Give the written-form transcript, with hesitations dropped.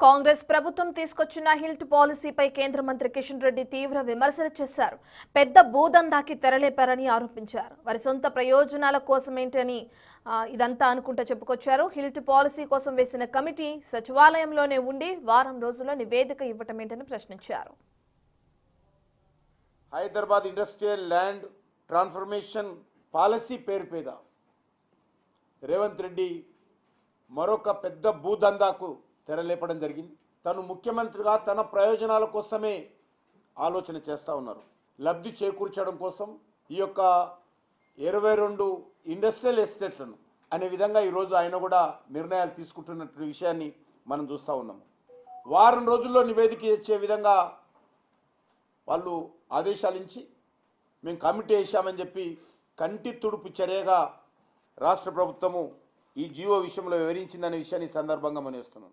కాంగ్రెస్ ప్రభుత్వం తీసుకొచ్చిన హిల్ట్ పాలసీపై కేంద్ర మంత్రి కిషన్ రెడ్డి తీవ్ర విమర్శలు చేశారు. పెద్ద భూదందాకి తెరలేపారని ఆరోపించారు. వారి సొంత ప్రయోజనాల కోసమేంటని ఇదంతా అనుకుంటూ చెప్పుకొచ్చారు. హిల్ట్ పాలసీ కోసం వేసిన కమిటీ సచివాలయంలోనే ఉండి వారం రోజుల్లో నివేదిక ఇవ్వటమేంటని ప్రశ్నించారు. Hyderabad industrial land transformation policy పేరు మీద రేవంత్ రెడ్డి మరొక పెద్ద భూదందాకు తెరలేపడం జరిగింది. తను ముఖ్యమంత్రిగా తన ప్రయోజనాల కోసమే ఆలోచన చేస్తూ ఉన్నారు. లబ్ధి చేకూర్చడం కోసం ఈ యొక్క 22 ఇండస్ట్రియల్ ఎస్టేట్లను అనే విధంగా ఈరోజు ఆయన కూడా నిర్ణయాలు తీసుకుంటున్న విషయాన్ని మనం చూస్తూ ఉన్నాము. వారం రోజుల్లో నివేదిక ఇచ్చే విధంగా వాళ్ళు ఆదేశాలు ఇచ్చి మేము కమిటీ వేసామని చెప్పి కంటి తుడుపు చర్యగా రాష్ట్ర ప్రభుత్వము ఈ జీవో విషయంలో వివరించిందనే విషయాన్ని సందర్భంగా మనం చేస్తున్నాం.